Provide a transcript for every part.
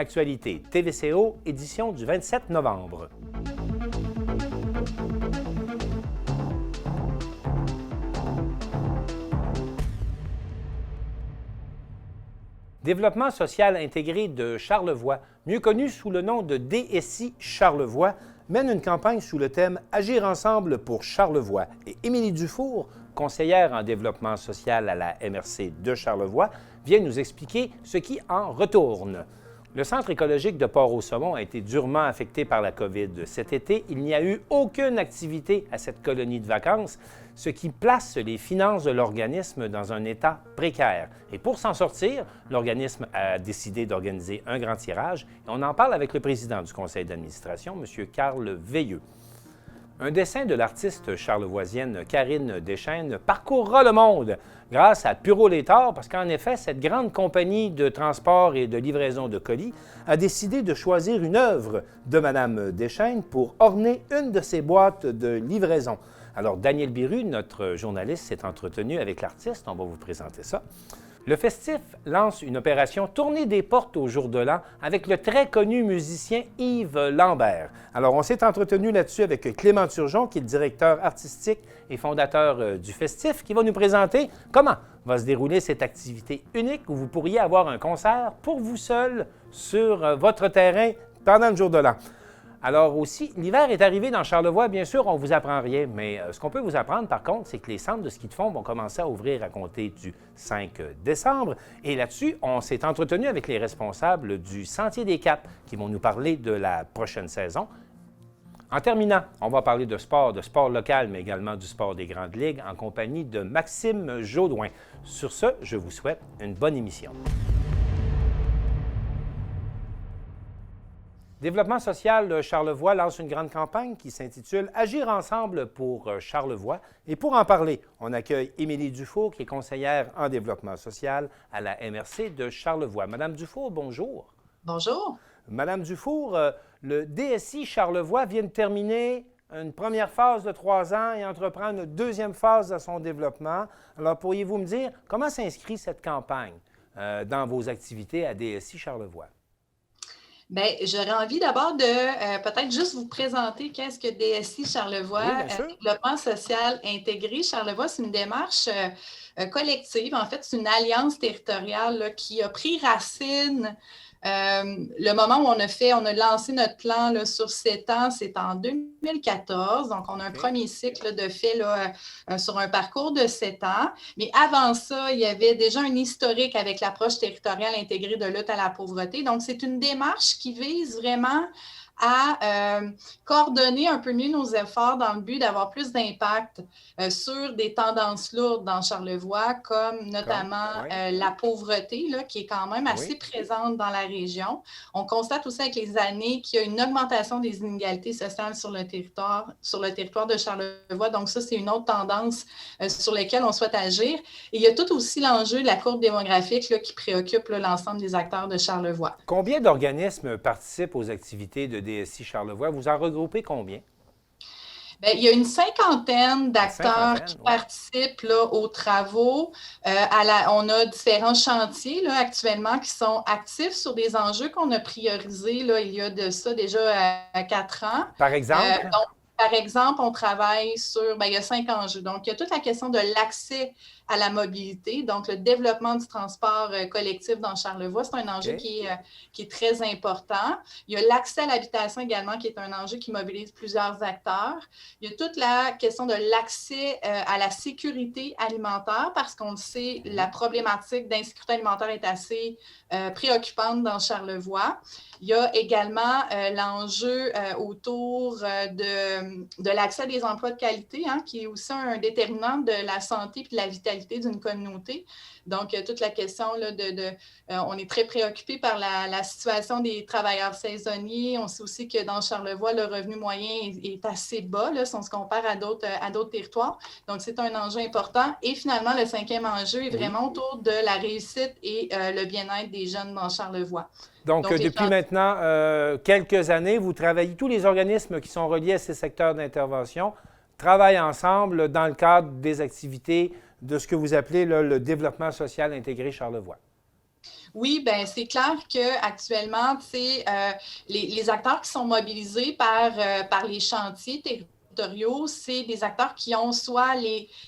Actualité TVCO, édition du 27 novembre. Développement social intégré de Charlevoix, mieux connu sous le nom de DSI Charlevoix, mène une campagne sous le thème « Agir ensemble pour Charlevoix » et Émilie Dufour, conseillère en développement social à la MRC de Charlevoix, vient nous expliquer ce qui en retourne. Le centre écologique de Port-au-Saumon a été durement affecté par la COVID. Cet été, il n'y a eu aucune activité à cette colonie de vacances, ce qui place les finances de l'organisme dans un état précaire. Et pour s'en sortir, l'organisme a décidé d'organiser un grand tirage. Et on en parle avec le président du conseil d'administration, M. Carl Veilleux. Un dessin de l'artiste charlevoisienne Karine Deschênes parcourra le monde grâce à Puro-Létard, parce qu'en effet, cette grande compagnie de transport et de livraison de colis a décidé de choisir une œuvre de Mme Deschênes pour orner une de ses boîtes de livraison. Alors, Daniel Biru, notre journaliste, s'est entretenu avec l'artiste. On va vous présenter ça. Le Festif lance une opération Tournée des portes au jour de l'an avec le très connu musicien Yves Lambert. Alors, on s'est entretenu là-dessus avec Clément Turgeon, qui est le directeur artistique et fondateur du Festif, qui va nous présenter comment va se dérouler cette activité unique où vous pourriez avoir un concert pour vous seul sur votre terrain pendant le jour de l'an. Alors aussi, l'hiver est arrivé dans Charlevoix. Bien sûr, on ne vous apprend rien, mais ce qu'on peut vous apprendre, par contre, c'est que les centres de ski de fond vont commencer à ouvrir à compter du 5 décembre. Et là-dessus, on s'est entretenu avec les responsables du Sentier des Caps qui vont nous parler de la prochaine saison. En terminant, on va parler de sport local, mais également du sport des grandes ligues en compagnie de Maxime Jaudoin. Sur ce, je vous souhaite une bonne émission. Développement social Charlevoix lance une grande campagne qui s'intitule « Agir ensemble pour Charlevoix ». Et pour en parler, on accueille Émilie Dufour, qui est conseillère en développement social à la MRC de Charlevoix. Madame Dufour, bonjour. Bonjour. Madame Dufour, le DSI Charlevoix vient de terminer une première phase de 3 ans et entreprend une deuxième phase de son développement. Alors, pourriez-vous me dire comment s'inscrit cette campagne dans vos activités à DSI Charlevoix? Bien, j'aurais envie d'abord de peut-être juste vous présenter qu'est-ce que DSI Charlevoix, Oui, Développement social intégré Charlevoix. C'est une démarche collective. En fait, c'est une alliance territoriale là, qui a pris racine. Le moment où on a lancé notre plan là, sur 7 ans, c'est en 2014. Donc, on a un premier cycle de fait là, sur un parcours de 7 ans. Mais avant ça, il y avait déjà un historique avec l'approche territoriale intégrée de lutte à la pauvreté. Donc, c'est une démarche qui vise vraiment à coordonner un peu mieux nos efforts dans le but d'avoir plus d'impact sur des tendances lourdes dans Charlevoix, comme notamment la pauvreté, là, qui est quand même assez présente dans la région. On constate aussi avec les années qu'il y a une augmentation des inégalités sociales sur le territoire de Charlevoix. Donc ça, c'est une autre tendance sur laquelle on souhaite agir. Et il y a tout aussi l'enjeu de la courbe démographique là, qui préoccupe là, l'ensemble des acteurs de Charlevoix. Combien d'organismes participent aux activités de DSI Charlevoix? Vous en regroupez combien? Bien, il y a une cinquantaine d'acteurs qui participent là, aux travaux. On a différents chantiers là, actuellement qui sont actifs sur des enjeux qu'on a priorisés là, il y a de ça déjà 4 ans. Par exemple? Par exemple, on travaille sur, bien, il y a 5 enjeux. Donc, il y a toute la question de l'accès à la mobilité, donc le développement du transport collectif dans Charlevoix, c'est un enjeu qui est très important. Il y a l'accès à l'habitation également, qui est un enjeu qui mobilise plusieurs acteurs. Il y a toute la question de l'accès à la sécurité alimentaire, parce qu'on le sait, la problématique d'insécurité alimentaire est assez préoccupante dans Charlevoix. Il y a également l'enjeu autour de l'accès à des emplois de qualité, hein, qui est aussi un déterminant de la santé et de la vitalité d'une communauté. Donc, toute la question, là, on est très préoccupé par la situation des travailleurs saisonniers. On sait aussi que dans Charlevoix, le revenu moyen est assez bas, là, si on se compare à d'autres territoires. Donc, c'est un enjeu important. Et finalement, le 5e enjeu est vraiment autour de la réussite et le bien-être des jeunes dans Charlevoix. Donc depuis maintenant quelques années, vous travaillez, tous les organismes qui sont reliés à ces secteurs d'intervention travaillent ensemble dans le cadre des activités de ce que vous appelez là, le développement social intégré Charlevoix. Oui, ben c'est clair qu'actuellement, les acteurs qui sont mobilisés par les chantiers territoriaux, c'est des acteurs qui ont soit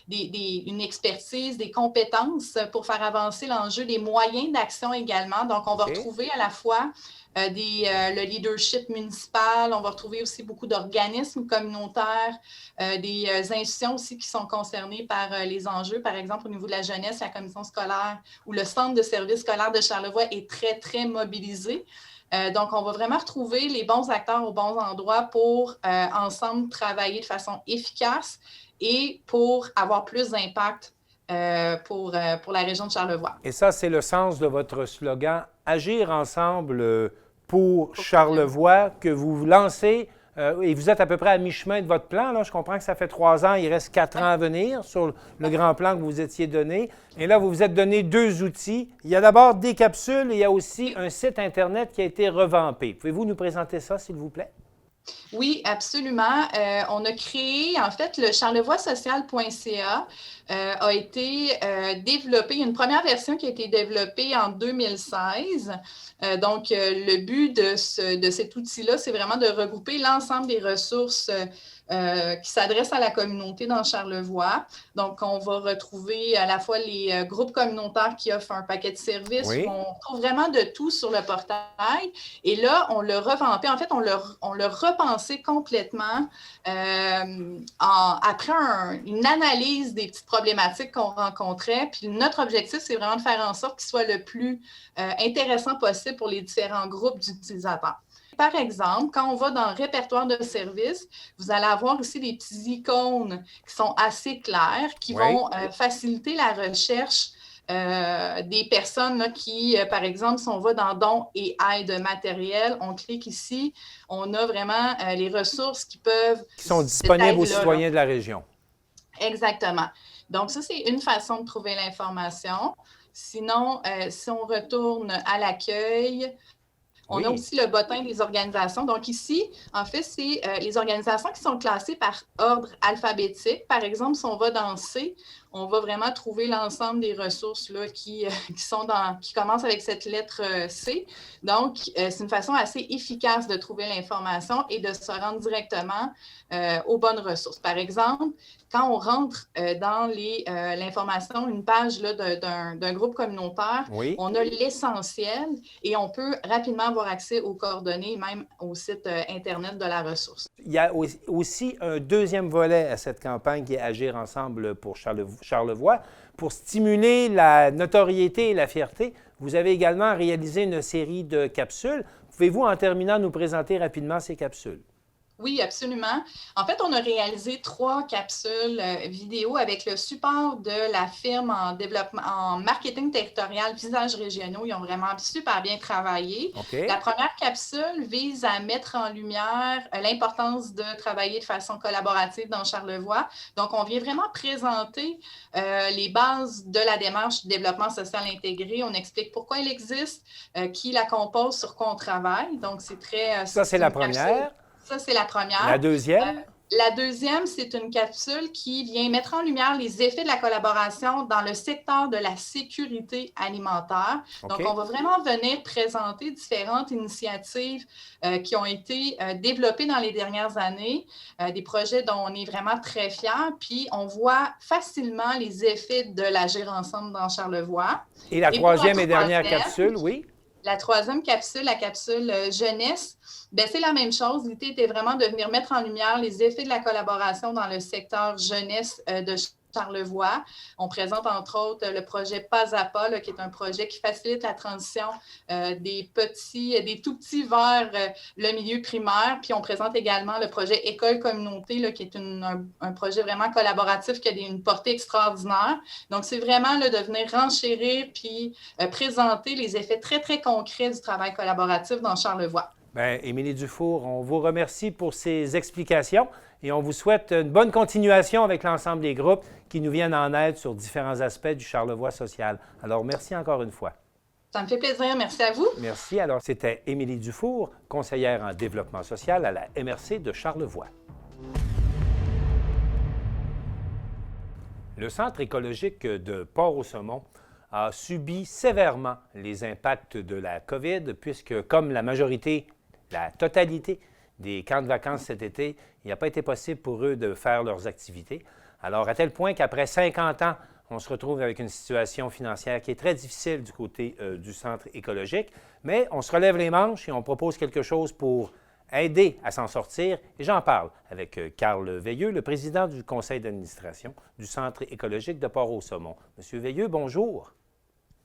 une expertise, des compétences pour faire avancer l'enjeu, des moyens d'action également. Donc, on va retrouver à la fois le leadership municipal, on va retrouver aussi beaucoup d'organismes communautaires, des institutions aussi qui sont concernées par les enjeux. Par exemple, au niveau de la jeunesse, la commission scolaire ou le centre de services scolaires de Charlevoix est très, très mobilisé. Donc, on va vraiment retrouver les bons acteurs aux bons endroits pour ensemble travailler de façon efficace et pour avoir plus d'impact pour la région de Charlevoix. Et ça, c'est le sens de votre slogan « Agir ensemble pour Charlevoix » que vous lancez. Et vous êtes à peu près à mi-chemin de votre plan. Là. Je comprends que ça fait 3 ans, il reste 4 ans à venir sur le grand plan que vous vous étiez donné. Et là, vous vous êtes donné 2 outils. Il y a d'abord des capsules et il y a aussi un site Internet qui a été revampé. Pouvez-vous nous présenter ça, s'il vous plaît? Oui, absolument. On a créé, en fait, le charlevoixsocial.ca a été développé. Il y a une première version qui a été développée en 2016. Donc, le but de cet outil-là, c'est vraiment de regrouper l'ensemble des ressources qui s'adressent à la communauté dans Charlevoix. Donc, on va retrouver à la fois les groupes communautaires qui offrent un paquet de services. Oui. On trouve vraiment de tout sur le portail. Et là, on l'a revampé. En fait, on l'a repensé complètement après une analyse des petites problématiques qu'on rencontrait. Puis notre objectif, c'est vraiment de faire en sorte qu'il soit le plus intéressant possible pour les différents groupes d'utilisateurs. Par exemple, quand on va dans le répertoire de services, vous allez avoir aussi des petits icônes qui sont assez clairs, qui vont faciliter la recherche des personnes là, qui, par exemple, si on va dans dons et aide matérielle, on clique ici, on a vraiment les ressources qui sont disponibles aux citoyens de la région. Exactement. Donc, ça, c'est une façon de trouver l'information. Sinon, si on retourne à l'accueil, on a aussi le bottin des organisations. Donc ici, en fait, c'est les organisations qui sont classées par ordre alphabétique. Par exemple, si on va dans C, on va vraiment trouver l'ensemble des ressources là, qui commencent avec cette lettre C. Donc, c'est une façon assez efficace de trouver l'information et de se rendre directement aux bonnes ressources. Par exemple, quand on rentre dans l'information, une page là, d'un groupe communautaire, on a l'essentiel et on peut rapidement avoir accès aux coordonnées, même au site Internet de la ressource. Il y a aussi un deuxième volet à cette campagne qui est Agir ensemble pour Charlevoix. Pour stimuler la notoriété et la fierté, vous avez également réalisé une série de capsules. Pouvez-vous, en terminant, nous présenter rapidement ces capsules? Oui, absolument. En fait, on a réalisé 3 capsules vidéo avec le support de la firme en développement, en marketing territorial Visages Régionaux. Ils ont vraiment super bien travaillé. La première capsule vise à mettre en lumière l'importance de travailler de façon collaborative dans Charlevoix. Donc, on vient vraiment présenter les bases de la démarche de développement social intégré. On explique pourquoi elle existe, qui la compose, sur quoi on travaille. Donc, c'est très... Ça, c'est la première. Ça, c'est la première. La deuxième? La deuxième, c'est une capsule qui vient mettre en lumière les effets de la collaboration dans le secteur de la sécurité alimentaire. Donc, on va vraiment venir présenter différentes initiatives qui ont été développées dans les dernières années, des projets dont on est vraiment très fiers, puis on voit facilement les effets de l'Agir ensemble dans Charlevoix. Et la troisième et dernière capsule, oui? La troisième capsule, la capsule jeunesse, bien, c'est la même chose. L'idée était vraiment de venir mettre en lumière les effets de la collaboration dans le secteur jeunesse de Charlevoix. On présente entre autres le projet Pas à Pas, là, qui est un projet qui facilite la transition des tout petits vers le milieu primaire. Puis on présente également le projet École Communauté, là, qui est un projet vraiment collaboratif qui a une portée extraordinaire. Donc, c'est vraiment là, de venir renchérir puis présenter les effets très, très concrets du travail collaboratif dans Charlevoix. Bien, Émilie Dufour, on vous remercie pour ces explications et on vous souhaite une bonne continuation avec l'ensemble des groupes qui nous viennent en aide sur différents aspects du Charlevoix social. Alors, merci encore une fois. Ça me fait plaisir. Merci à vous. Merci. Alors, c'était Émilie Dufour, conseillère en développement social à la MRC de Charlevoix. Le Centre écologique de Port-au-Saumon a subi sévèrement les impacts de la COVID, puisque comme la majorité, la totalité des camps de vacances cet été, il n'a pas été possible pour eux de faire leurs activités. Alors, à tel point qu'après 50 ans, on se retrouve avec une situation financière qui est très difficile du côté du centre écologique, mais on se relève les manches et on propose quelque chose pour aider à s'en sortir. Et j'en parle avec Carl Veilleux, le président du conseil d'administration du centre écologique de Port-au-Saumon. Monsieur Veilleux, bonjour.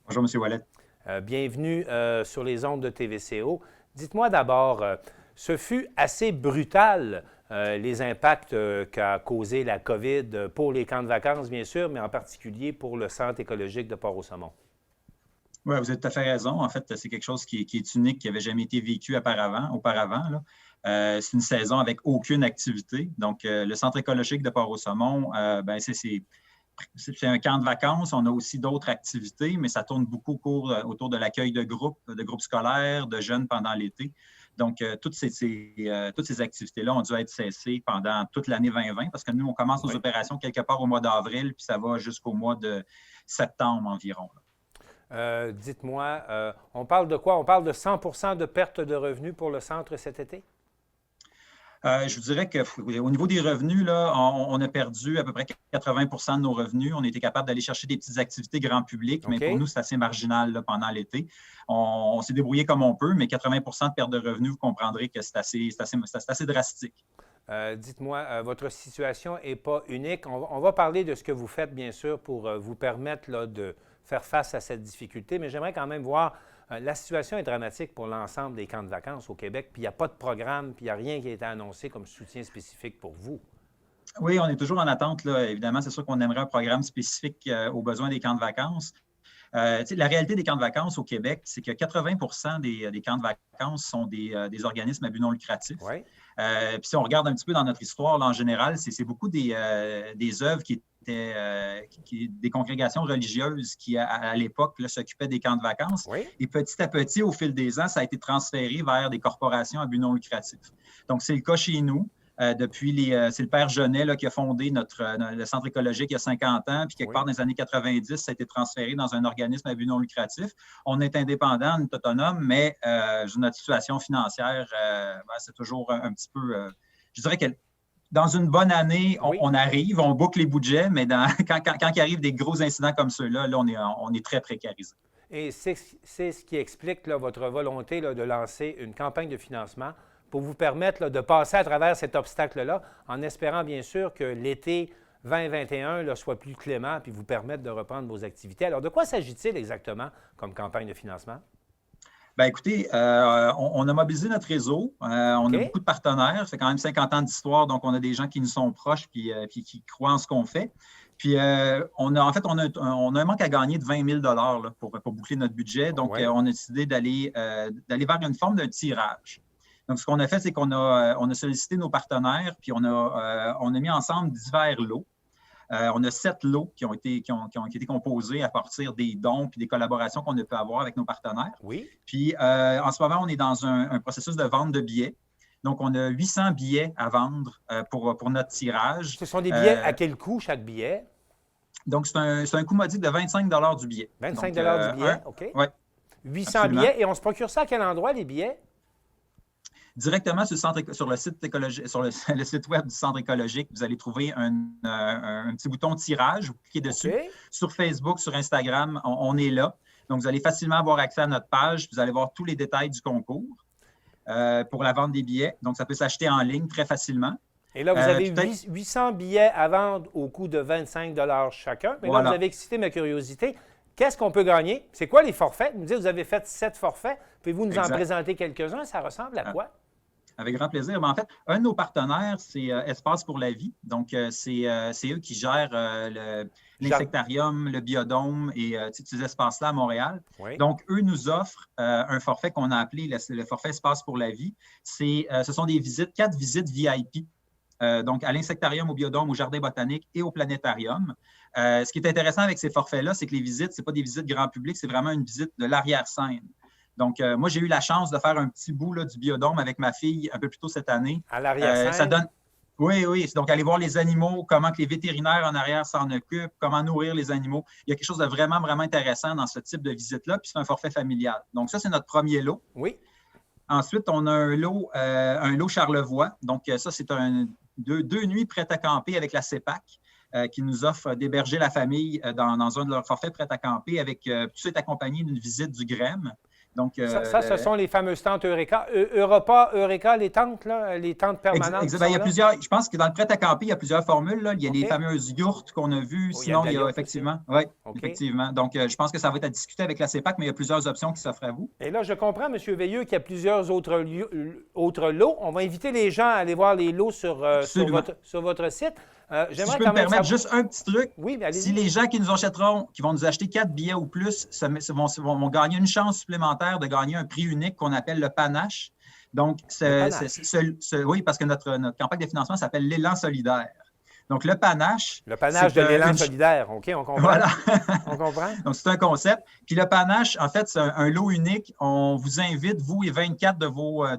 Bonjour, M. Ouellet. Bienvenue sur les ondes de TVCO. Dites-moi d'abord, ce fut assez brutal, les impacts qu'a causé la COVID pour les camps de vacances, bien sûr, mais en particulier pour le centre écologique de Port-au-Saumon. Oui, vous avez tout à fait raison. En fait, c'est quelque chose qui est unique, qui n'avait jamais été vécu auparavant. C'est une saison avec aucune activité. Donc, le centre écologique de Port-au-Saumon, c'est un camp de vacances. On a aussi d'autres activités, mais ça tourne beaucoup autour de l'accueil de groupes scolaires, de jeunes pendant l'été. Donc, toutes ces activités-là ont dû être cessées pendant toute l'année 2020 parce que nous, on commence nos opérations quelque part au mois d'avril, puis ça va jusqu'au mois de septembre environ. Dites-moi, on parle de quoi? On parle de 100 % de perte de revenus pour le centre cet été? Je vous dirais qu'au niveau des revenus, là, on a perdu à peu près 80 % de nos revenus. On a été capable d'aller chercher des petites activités grand public, mais pour nous, c'est assez marginal là, pendant l'été. On s'est débrouillé comme on peut, mais 80 % de perte de revenus, vous comprendrez que c'est assez drastique. Dites-moi, votre situation n'est pas unique. On va parler de ce que vous faites, bien sûr, pour vous permettre là, de faire face à cette difficulté, mais j'aimerais quand même voir, la situation est dramatique pour l'ensemble des camps de vacances au Québec, puis il n'y a pas de programme, puis il n'y a rien qui a été annoncé comme soutien spécifique pour vous. Oui, on est toujours en attente, là. Évidemment, c'est sûr qu'on aimerait un programme spécifique aux besoins des camps de vacances. La réalité des camps de vacances au Québec, c'est que 80 % des camps de vacances sont des organismes à but non lucratif. Oui. Puis si on regarde un petit peu dans notre histoire, là, en général, c'est beaucoup des œuvres qui étaient des congrégations religieuses qui, à l'époque, s'occupaient des camps de vacances. Oui. Et petit à petit, au fil des ans, ça a été transféré vers des corporations à but non lucratif. Donc, c'est le cas chez nous. C'est le père Genet là, qui a fondé le centre écologique il y a 50 ans, puis quelque part dans les années 90, ça a été transféré dans un organisme à but non lucratif. On est indépendant, on est autonome, mais notre situation financière, c'est toujours un petit peu... je dirais que dans une bonne année, on arrive, on boucle les budgets, mais quand il arrive des gros incidents comme ceux-là, là, on est très précarisé. Et c'est ce qui explique là, votre volonté là, de lancer une campagne de financement pour vous permettre là, de passer à travers cet obstacle-là, en espérant bien sûr que l'été 2021 là, soit plus clément puis vous permette de reprendre vos activités. Alors, de quoi s'agit-il exactement comme campagne de financement? Bien, écoutez, on a mobilisé notre réseau. On a beaucoup de partenaires. Ça fait quand même 50 ans d'histoire, donc on a des gens qui nous sont proches puis qui croient en ce qu'on fait. Puis, on a un manque à gagner de 20 000 $ là, pour boucler notre budget. Donc, on a décidé d'aller vers une forme d'un tirage. Donc, ce qu'on a fait, c'est qu'on a sollicité nos partenaires, puis on a mis ensemble divers lots. On a 7 lots qui ont été composés à partir des dons et des collaborations qu'on a pu avoir avec nos partenaires. Oui. Puis, en ce moment, on est dans un processus de vente de billets. Donc, on a 800 billets à vendre pour notre tirage. Ce sont des billets à quel coût chaque billet? Donc, c'est un coût modique de 25 $ du billet. 25 $ du billet, OK. Oui. 800 absolument. Billets. Et on se procure ça à quel endroit, les billets? Directement sur le site écologique, sur le site web du centre écologique, vous allez trouver un petit bouton tirage. Vous cliquez dessus. Okay. Sur Facebook, sur Instagram, on est là. Donc, vous allez facilement avoir accès à notre page. Vous allez voir tous les détails du concours pour la vente des billets. Donc, ça peut s'acheter en ligne très facilement. Et là, vous avez 800 billets à vendre au coût de 25 $ chacun. Mais voilà. Là, vous avez excité ma curiosité. Qu'est-ce qu'on peut gagner? C'est quoi les forfaits? Vous me dites que vous avez fait 7 forfaits. Pouvez-vous nous en présenter quelques-uns? Ça ressemble à quoi? Avec grand plaisir. Mais en fait, un de nos partenaires, c'est Espace pour la vie. Donc, c'est eux qui gèrent l'insectarium, le biodôme et ces espaces-là à Montréal. Oui. Donc, eux nous offrent un forfait qu'on a appelé le forfait Espace pour la vie. Ce sont des visites, 4 visites VIP. Donc, à l'insectarium, au biodôme, au jardin botanique et au planétarium. Ce qui est intéressant avec ces forfaits-là, c'est que les visites, ce n'est pas des visites grand public, c'est vraiment une visite de l'arrière-scène. Donc, moi, j'ai eu la chance de faire un petit bout là, du biodôme avec ma fille un peu plus tôt cette année. À l'arrière-scène? Oui, oui. Donc, aller voir les animaux, comment que les vétérinaires en arrière s'en occupent, comment nourrir les animaux. Il y a quelque chose de vraiment, vraiment intéressant dans ce type de visite-là, puis c'est un forfait familial. Donc, ça, c'est notre premier lot. Oui. Ensuite, on a un lot Charlevoix. Donc, ça, c'est deux nuits prêtes à camper avec la CEPAC qui nous offre d'héberger la famille dans un de leurs forfaits prêts à camper avec tout c'est accompagné d'une visite du GREM. Donc, ce sont les fameuses tentes Eureka. Eureka, les tentes, là, les tentes permanentes. Il y a plusieurs, je pense que dans le prêt à camper, il y a plusieurs formules. Là. Il y a les fameuses yourtes qu'on a vues. Sinon, il y a effectivement. Oui, effectivement. Donc, je pense que ça va être à discuter avec la CEPAC, mais il y a plusieurs options qui s'offrent à vous. Et là, je comprends, M. Veilleux, qu'il y a plusieurs autres lots. On va inviter les gens à aller voir les lots sur votre site. Si je peux me permettre juste un petit truc, oui, si les gens qui nous achèteront, qui vont nous acheter 4 billets ou plus, vont gagner une chance supplémentaire de gagner un prix unique qu'on appelle le panache. Donc, oui, parce que notre campagne de financement s'appelle l'Élan solidaire. Donc, le panache. Le panache de l'Élan solidaire, OK, on comprend. Voilà. On comprend. Donc, c'est un concept. Puis le panache, en fait, c'est un lot unique. On vous invite, vous et 24 de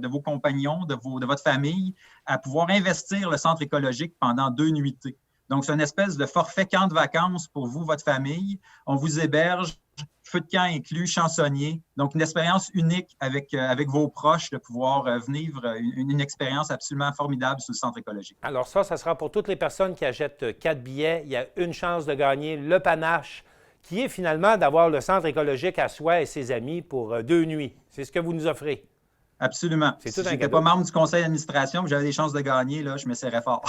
vos compagnons, de votre famille, à pouvoir investir le centre écologique pendant 2 nuitées. Donc, c'est une espèce de forfait camp de vacances pour vous, votre famille. On vous héberge, feu de camp inclus, chansonnier. Donc, une expérience unique avec vos proches de pouvoir vivre une expérience absolument formidable sur le centre écologique. Alors ça sera pour toutes les personnes qui achètent 4 billets. Il y a une chance de gagner le panache, qui est finalement d'avoir le centre écologique à soi et ses amis pour 2 nuits. C'est ce que vous nous offrez. Absolument. Si je n'étais pas membre du conseil d'administration et j'avais des chances de gagner, là, je me serrais fort.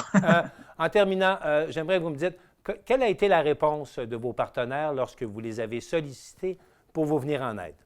En terminant, j'aimerais que vous me dites, quelle a été la réponse de vos partenaires lorsque vous les avez sollicités pour vous venir en aide?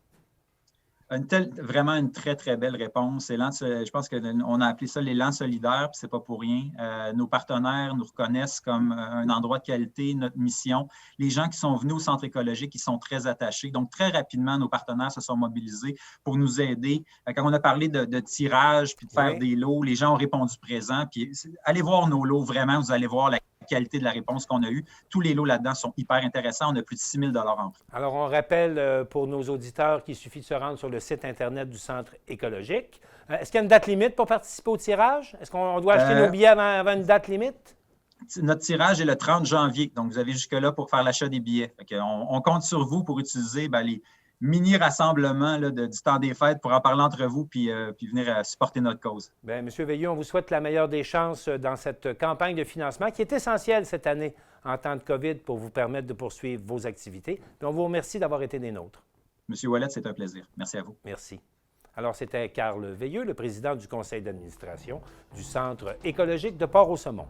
Vraiment une très, très belle réponse. Je pense qu'on a appelé ça l'élan solidaire, puis c'est pas pour rien. Nos partenaires nous reconnaissent comme un endroit de qualité, notre mission. Les gens qui sont venus au centre écologique, ils sont très attachés. Donc, très rapidement, nos partenaires se sont mobilisés pour nous aider. Quand on a parlé de tirage puis de faire des lots, les gens ont répondu présent. Puis allez voir nos lots, vraiment, vous allez voir la qualité de la réponse qu'on a eue. Tous les lots là-dedans sont hyper intéressants. On a plus de 6 000 en prix. Alors, on rappelle pour nos auditeurs qu'il suffit de se rendre sur le site Internet du Centre écologique. Est-ce qu'il y a une date limite pour participer au tirage? Est-ce qu'on doit acheter nos billets avant une date limite? Notre tirage est le 30 janvier. Donc, vous avez jusque-là pour faire l'achat des billets. On compte sur vous pour utiliser les mini-rassemblements du temps des fêtes pour en parler entre vous puis venir supporter notre cause. Bien, M. Veilleux, on vous souhaite la meilleure des chances dans cette campagne de financement qui est essentielle cette année en temps de COVID pour vous permettre de poursuivre vos activités. Puis on vous remercie d'avoir été des nôtres. M. Ouellet, c'est un plaisir. Merci à vous. Merci. Alors, c'était Carl Veilleux, le président du conseil d'administration du Centre écologique de Port-au-Saumon.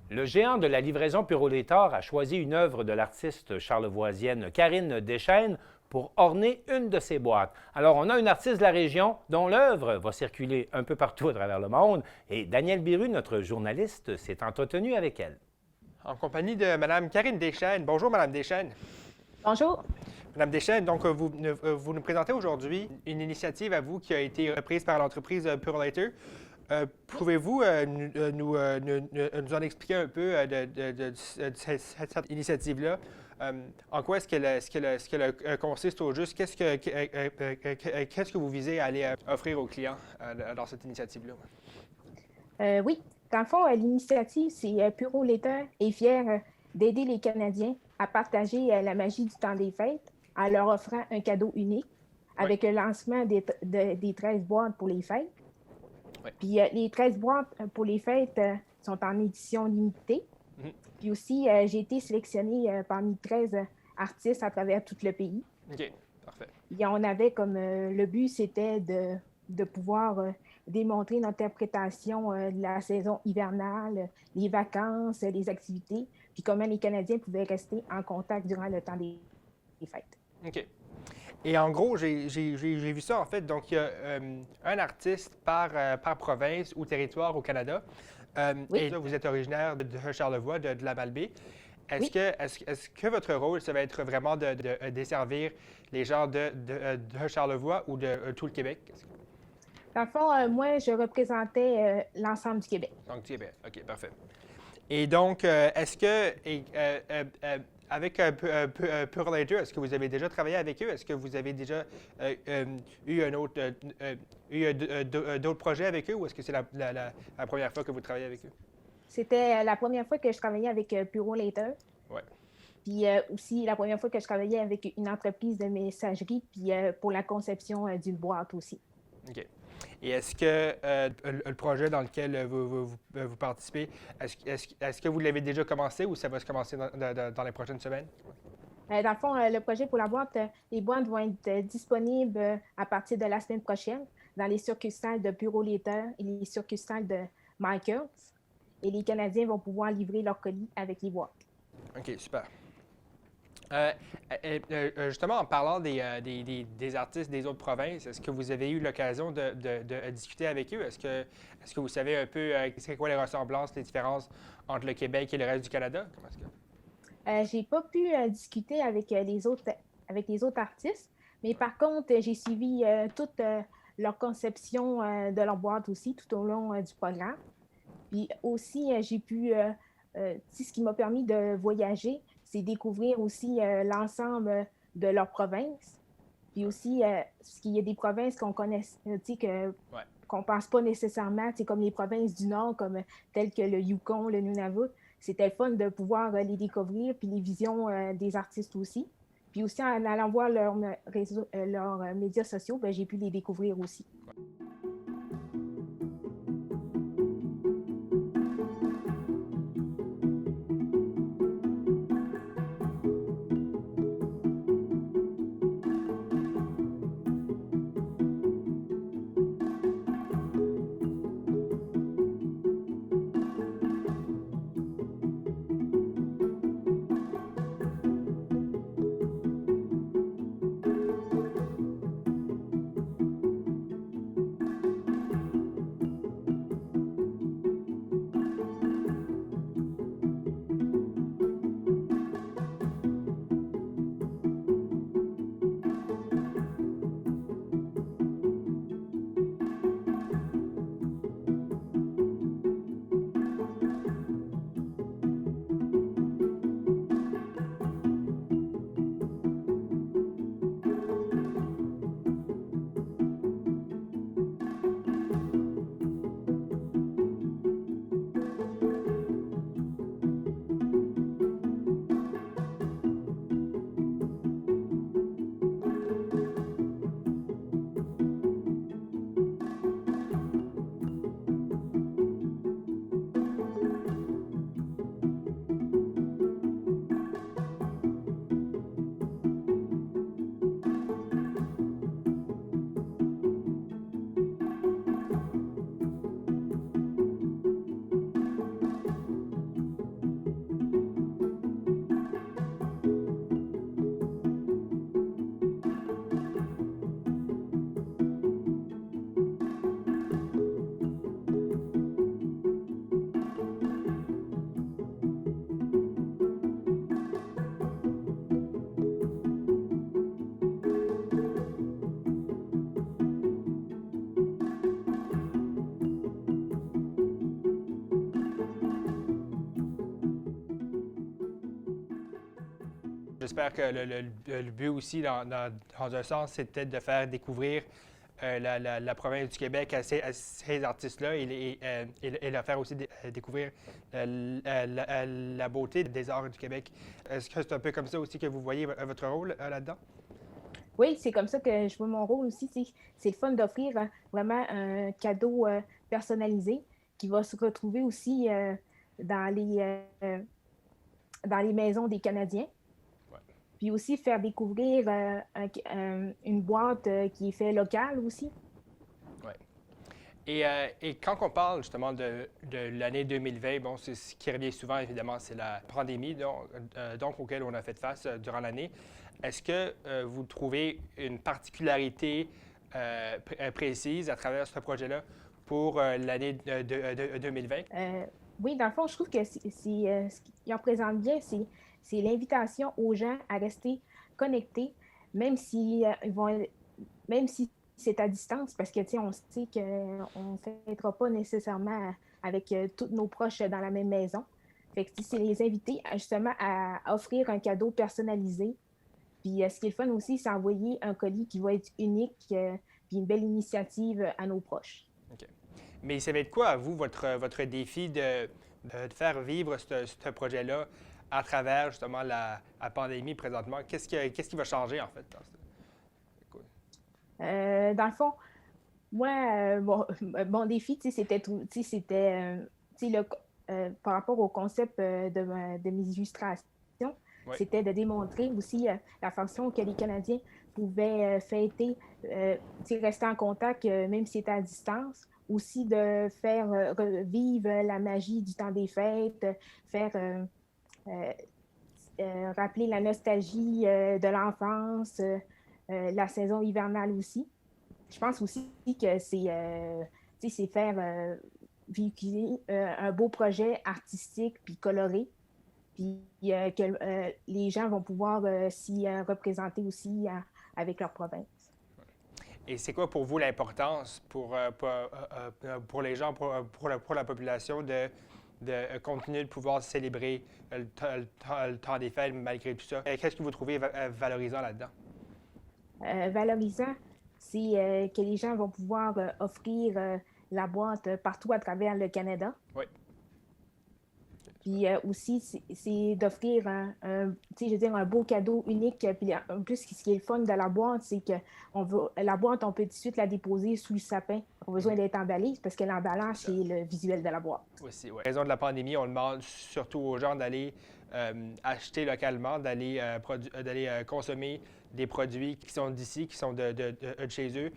Le géant de la livraison Puro-Létard a choisi une œuvre de l'artiste charlevoisienne Karine Deschênes pour orner une de ses boîtes. Alors, on a une artiste de la région dont l'œuvre va circuler un peu partout à travers le monde et Daniel Biru, notre journaliste, s'est entretenu avec elle. En compagnie de Mme Karine Deschênes. Bonjour, Mme Deschênes. Bonjour. Mme Deschênes, donc vous nous présentez aujourd'hui une initiative à vous qui a été reprise par l'entreprise Puro-Létard. Pouvez-vous nous en expliquer un peu de cette initiative-là? En quoi est-ce qu'elle consiste au juste? Qu'est-ce que vous visez à aller offrir aux clients dans cette initiative-là? Oui, dans le fond, l'initiative, c'est Puro-Létard est fier d'aider les Canadiens à partager la magie du temps des fêtes en leur offrant un cadeau unique avec le lancement des 13 boîtes pour les fêtes. Oui. Puis les 13 boîtes pour les fêtes sont en édition limitée. Mm-hmm. Puis aussi, j'ai été sélectionnée parmi 13 artistes à travers tout le pays. OK, parfait. Et on avait comme le but, c'était de pouvoir démontrer notre interprétation de la saison hivernale, les vacances, les activités, puis comment les Canadiens pouvaient rester en contact durant le temps des fêtes. OK. Et en gros, j'ai vu ça, en fait. Donc, il y a un artiste par province ou territoire au Canada. Oui. Et là, vous êtes originaire de Charlevoix, de la Malbaie. Est-ce que votre rôle, ça va être vraiment de desservir les gens de Charlevoix ou de tout le Québec? Dans le fond, moi, je représentais l'ensemble du Québec. Donc, du Québec. OK, parfait. Et donc, est-ce que Avec Purolator, est-ce que vous avez déjà travaillé avec eux? Est-ce que vous avez déjà d'autres projets avec eux ou est-ce que c'est la première fois que vous travaillez avec eux? C'était la première fois que je travaillais avec Purolator. Ouais. Puis aussi la première fois que je travaillais avec une entreprise de messagerie, puis pour la conception d'une boîte aussi. OK. Et est-ce que le projet dans lequel vous participez, est-ce que vous l'avez déjà commencé ou ça va se commencer dans les prochaines semaines? Dans le fond, le projet pour la boîte, les boîtes vont être disponibles à partir de la semaine prochaine dans les succursales de Purolator et les succursales de Michaels. Et les Canadiens vont pouvoir livrer leurs colis avec les boîtes. OK, super. Justement, en parlant des artistes des autres provinces, est-ce que vous avez eu l'occasion de discuter avec eux? Est-ce que vous savez un peu c'est quoi les ressemblances, les différences entre le Québec et le reste du Canada? Comment est-ce que... J'ai pas pu discuter avec les autres artistes, mais par contre, j'ai suivi toute leur conception de leur boîte aussi tout au long du programme. Puis aussi, j'ai pu, ce qui m'a permis de voyager, c'est découvrir aussi l'ensemble de leur province. Puis aussi, parce qu'il y a des provinces qu'on connaît, qu'on ne pense pas nécessairement, comme les provinces du Nord, telles que le Yukon, le Nunavut. C'était le fun de pouvoir les découvrir, puis les visions des artistes aussi. Puis aussi, en allant voir leurs médias sociaux, j'ai pu les découvrir aussi. J'espère que le but aussi, dans un sens, c'est peut-être de faire découvrir la province du Québec à ces artistes-là et leur faire aussi découvrir la beauté des arts du Québec. Est-ce que c'est un peu comme ça aussi que vous voyez votre rôle là-dedans? Oui, c'est comme ça que je vois mon rôle aussi. C'est le fun d'offrir vraiment un cadeau personnalisé qui va se retrouver aussi dans les maisons des Canadiens. Ouais. Puis aussi faire découvrir une boîte qui est faite locale aussi. Oui. Et quand on parle justement de l'année 2020, bon, c'est ce qui revient souvent, évidemment, c'est la pandémie donc auquel on a fait face durant l'année. Est-ce que vous trouvez une particularité précise à travers ce projet-là pour l'année 2020? Oui, dans le fond, je trouve que ce qu'ils en présentent bien, c'est l'invitation aux gens à rester connectés, même si c'est à distance, parce que on sait qu'on ne fêtera pas nécessairement avec tous nos proches dans la même maison. Fait que c'est les inviter justement à offrir un cadeau personnalisé. Puis ce qui est le fun aussi, c'est envoyer un colis qui va être unique, puis une belle initiative à nos proches. OK. Mais ça va être quoi, à vous, votre défi de faire vivre ce projet-là à travers justement la pandémie présentement? Qu'est-ce qui va changer en fait? Dans le fond, moi, mon défi, c'était par rapport au concept de mes illustrations, c'était de démontrer aussi la façon que les Canadiens pouvaient fêter, rester en contact, même si c'était à distance. Aussi de faire revivre la magie du temps des fêtes, faire rappeler la nostalgie de l'enfance, la saison hivernale aussi. Je pense aussi que c'est faire véhiculer un beau projet artistique puis coloré, puis que les gens vont pouvoir s'y représenter aussi avec leur province. Et c'est quoi pour vous l'importance pour les gens, pour la population de continuer de pouvoir célébrer le temps des fêtes malgré tout ça? Qu'est-ce que vous trouvez valorisant là-dedans? Valorisant, c'est que les gens vont pouvoir offrir la boîte partout à travers le Canada. Oui. Puis aussi, c'est d'offrir un beau cadeau unique. Puis en plus, ce qui est le fun de la boîte, c'est que la boîte, on peut tout de suite la déposer sous le sapin. On a besoin d'être emballé parce que l'emballage, c'est le visuel de la boîte. Aussi, oui. En raison de la pandémie, on demande surtout aux gens d'aller acheter localement, d'aller consommer des produits qui sont d'ici, qui sont de chez eux.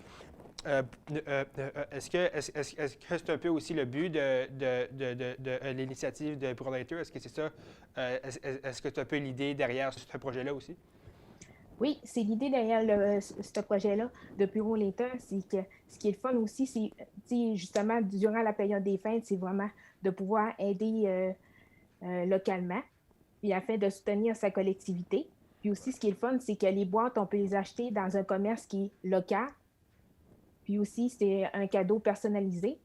Est-ce que c'est un peu aussi le but de l'initiative de PureLater? Est-ce que c'est ça? Est-ce que c'est un peu l'idée derrière ce projet-là aussi? Oui, c'est l'idée derrière ce projet-là de PureLater. C'est que ce qui est le fun aussi, c'est justement durant la période des fêtes, c'est vraiment de pouvoir aider localement, puis afin de soutenir sa collectivité. Puis aussi, ce qui est le fun, c'est que les boîtes, on peut les acheter dans un commerce qui est local. Puis aussi, c'est un cadeau personnalisé.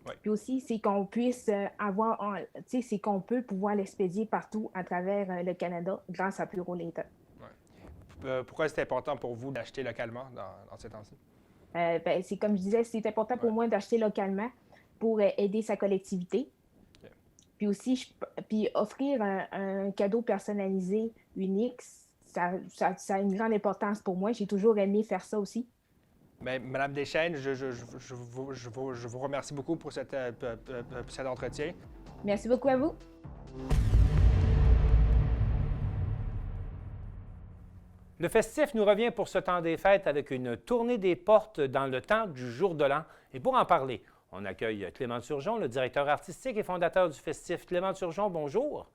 Ouais. Puis aussi, c'est qu'on puisse c'est qu'on peut pouvoir l'expédier partout à travers le Canada grâce à PureLater. Ouais. Pourquoi c'est important pour vous d'acheter localement dans ces temps-ci? C'est comme je disais, c'est important pour moi d'acheter localement pour aider sa collectivité. Okay. Puis aussi, puis offrir un cadeau personnalisé unique, ça a une grande importance pour moi. J'ai toujours aimé faire ça aussi. Bien, Madame Deschênes, je vous remercie beaucoup pour cet entretien. Merci beaucoup à vous. Le festif nous revient pour ce temps des fêtes avec une tournée des portes dans le temps du jour de l'an. Et pour en parler, on accueille Clément Turgeon, le directeur artistique et fondateur du festif. Clément Turgeon, bonjour.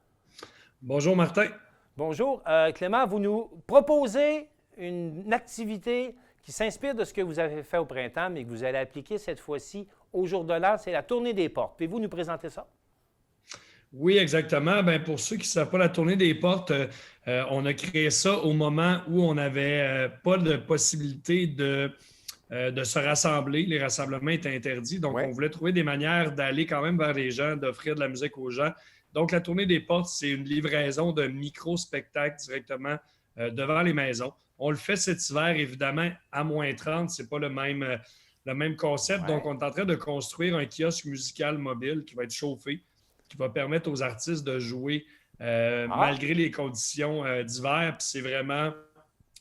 Bonjour, Martin. Bonjour. Clément, vous nous proposez une activité qui s'inspire de ce que vous avez fait au printemps, mais que vous allez appliquer cette fois-ci au jour de l'an, c'est la tournée des portes. Pouvez-vous nous présenter ça? Oui, exactement. Bien, pour ceux qui ne savent pas, la tournée des portes, on a créé ça au moment où on n'avait pas de possibilité de se rassembler. Les rassemblements étaient interdits. Donc, on voulait trouver des manières d'aller quand même vers les gens, d'offrir de la musique aux gens. Donc, la tournée des portes, c'est une livraison de micro-spectacles directement devant les maisons. On le fait cet hiver, évidemment, à moins 30. Ce n'est pas le même concept. Ouais. Donc, on est en train de construire un kiosque musical mobile qui va être chauffé, qui va permettre aux artistes de jouer malgré les conditions d'hiver. Puis c'est vraiment,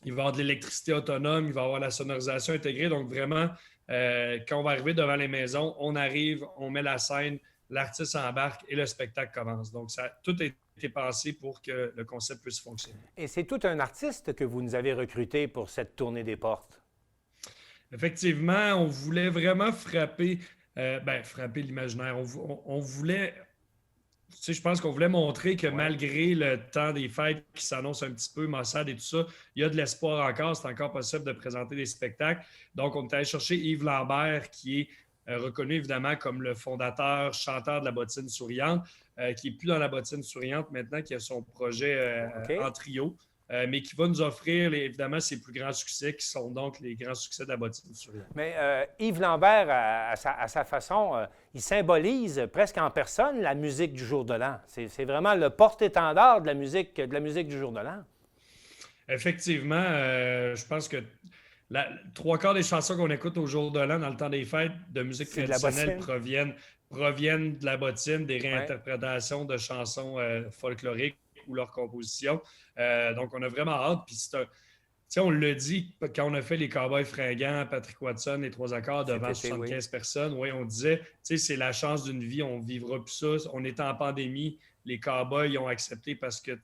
il va y avoir de l'électricité autonome, il va y avoir la sonorisation intégrée. Donc, vraiment, quand on va arriver devant les maisons, on arrive, on met la scène, l'artiste embarque et le spectacle commence. Donc, tout a été pensé pour que le concept puisse fonctionner. Et c'est tout un artiste que vous nous avez recruté pour cette tournée des portes. Effectivement, on voulait vraiment frapper l'imaginaire. On voulait, je pense qu'on voulait montrer que malgré le temps des fêtes qui s'annonce un petit peu maussade et tout ça, il y a de l'espoir encore. C'est encore possible de présenter des spectacles. Donc, on est allé chercher Yves Lambert, qui est reconnu évidemment comme le fondateur, chanteur de la bottine souriante, qui n'est plus dans la bottine souriante maintenant, qui a son projet en trio. mais qui va nous offrir, évidemment, ses plus grands succès, qui sont donc les grands succès de la bottine souriante. Mais Yves Lambert, à sa façon, il symbolise presque en personne la musique du jour de l'an. C'est vraiment le porte-étendard de la musique du jour de l'an. Effectivement, je pense que 3/4 des chansons qu'on écoute au jour de l'an dans le temps des fêtes de musique traditionnelle proviennent de la bottine, des réinterprétations de chansons folkloriques ou leur composition. Donc, on a vraiment hâte. Puis, on le dit, quand on a fait les Cowboys fringants, Patrick Watson, les 3 accords devant 75 personnes, on disait, c'est la chance d'une vie, on ne vivra plus ça. On était en pandémie, les Cowboys ils ont accepté parce qu'ils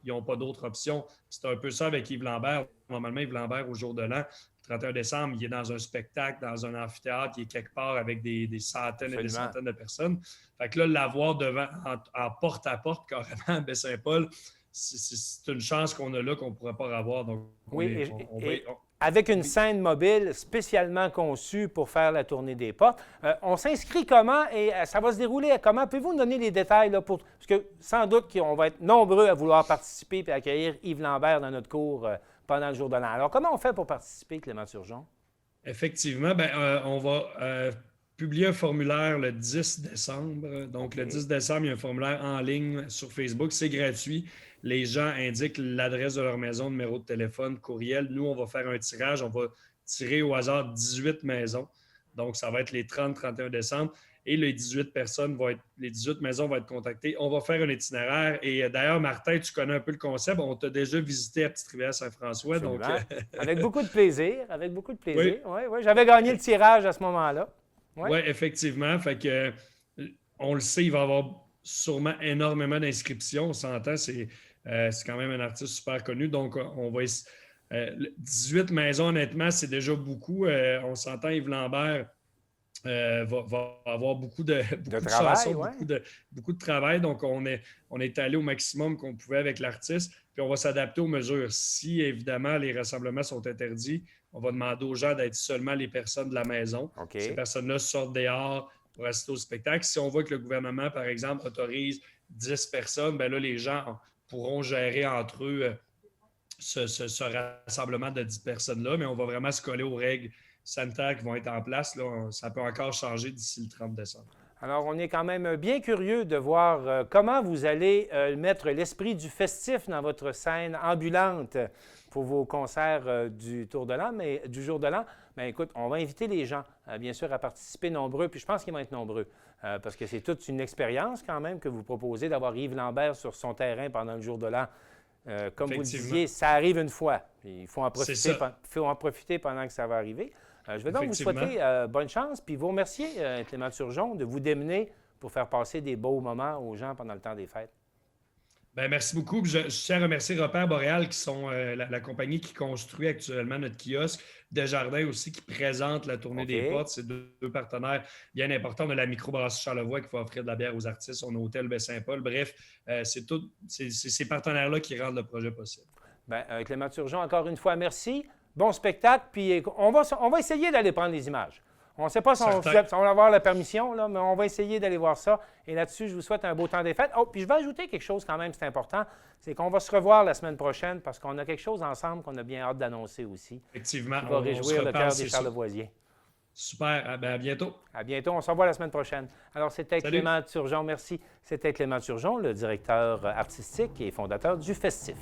n'ont pas d'autre option. C'est un peu ça avec Yves Lambert. Normalement, Yves Lambert, au jour de l'an, le 31 décembre, il est dans un spectacle, dans un amphithéâtre, il est quelque part avec des centaines et des centaines de personnes. Fait que là, l'avoir devant, en porte-à-porte, carrément, à Baie-Saint-Paul, c'est une chance qu'on a là qu'on ne pourrait pas avoir. Donc, avec une scène mobile spécialement conçue pour faire la tournée des portes. On s'inscrit comment et ça va se dérouler comment? Pouvez-vous nous donner les détails? Là, parce que sans doute qu'on va être nombreux à vouloir participer et accueillir Yves Lambert dans notre cours pendant le jour de l'an. Alors, comment on fait pour participer, Clément Turgeon? Effectivement, on va publier un formulaire le 10 décembre. Donc, le 10 décembre, il y a un formulaire en ligne sur Facebook. C'est gratuit. Les gens indiquent l'adresse de leur maison, numéro de téléphone, courriel. Nous, on va faire un tirage. On va tirer au hasard 18 maisons. Donc, ça va être les 30-31 décembre. Et les 18 maisons vont être contactées. On va faire un itinéraire. Et d'ailleurs, Martin, tu connais un peu le concept. On t'a déjà visité à Petite-Rivière-Saint-François. Donc, avec beaucoup de plaisir. Oui. Oui. J'avais gagné le tirage à ce moment-là. Oui, effectivement. Fait que, on le sait, il va y avoir sûrement énormément d'inscriptions. On s'entend, c'est quand même un artiste super connu. Donc, on va 18 maisons, honnêtement, c'est déjà beaucoup. On s'entend, Yves Lambert va avoir beaucoup de travail, chansons, beaucoup de travail. Donc, on est allé au maximum qu'on pouvait avec l'artiste. Puis, on va s'adapter aux mesures. Si, évidemment, les rassemblements sont interdits, on va demander aux gens d'être seulement les personnes de la maison. Okay. Ces personnes-là sortent dehors pour assister au spectacle. Si on voit que le gouvernement, par exemple, autorise 10 personnes, bien là, les gens pourront gérer entre eux ce rassemblement de 10 personnes-là, mais on va vraiment se coller aux règles sanitaires qui vont être en place. Là, ça peut encore changer d'ici le 30 décembre. Alors, on est quand même bien curieux de voir comment vous allez mettre l'esprit du festif dans votre scène ambulante pour vos concerts du jour de l'an. Bien, écoute, on va inviter les gens, bien sûr, à participer nombreux, puis je pense qu'ils vont être nombreux, parce que c'est toute une expérience quand même que vous proposez d'avoir Yves Lambert sur son terrain pendant le jour de l'an. Comme vous le disiez, ça arrive une fois. Puis il faut en profiter pendant que ça va arriver. Je vais donc vous souhaiter bonne chance, puis vous remercier, Clément Turgeon, de vous démener pour faire passer des beaux moments aux gens pendant le temps des fêtes. Bien, merci beaucoup. Je tiens à remercier Repère Boréal, qui sont la compagnie qui construit actuellement notre kiosque. Desjardins aussi, qui présente la tournée des portes. C'est deux partenaires bien importants. On a la microbrasserie Charlevoix qui va offrir de la bière aux artistes. On a Hôtel Baie-Saint-Paul. Bref, c'est ces partenaires-là qui rendent le projet possible. Bien, Clément Turgeon, encore une fois, merci. Bon spectacle. Puis on va essayer d'aller prendre des images. On ne sait pas si on va avoir la permission, là, mais on va essayer d'aller voir ça. Et là-dessus, je vous souhaite un beau temps des fêtes. Oh, puis je vais ajouter quelque chose quand même, c'est important. C'est qu'on va se revoir la semaine prochaine parce qu'on a quelque chose ensemble qu'on a bien hâte d'annoncer aussi. Effectivement. Qui va réjouir le cœur des Charlevoisiens. Super. À bientôt. À bientôt. On se revoit la semaine prochaine. Alors, c'était Clément Turgeon. Merci. C'était Clément Turgeon, le directeur artistique et fondateur du Festif.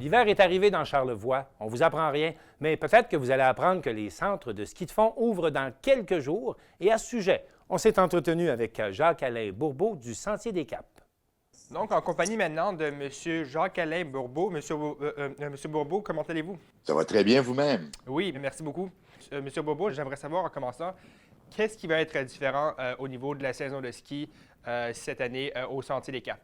L'hiver est arrivé dans Charlevoix. On ne vous apprend rien, mais peut-être que vous allez apprendre que les centres de ski de fond ouvrent dans quelques jours. Et à ce sujet, on s'est entretenu avec Jacques-Alain Bourbeau du Sentier des Caps. Donc, en compagnie maintenant de M. Jacques-Alain Bourbeau. Monsieur Bourbeau, comment allez-vous? Ça va très bien vous-même. Oui, merci beaucoup. Monsieur Bourbeau, j'aimerais savoir en commençant, qu'est-ce qui va être différent au niveau de la saison de ski cette année au Sentier des Caps?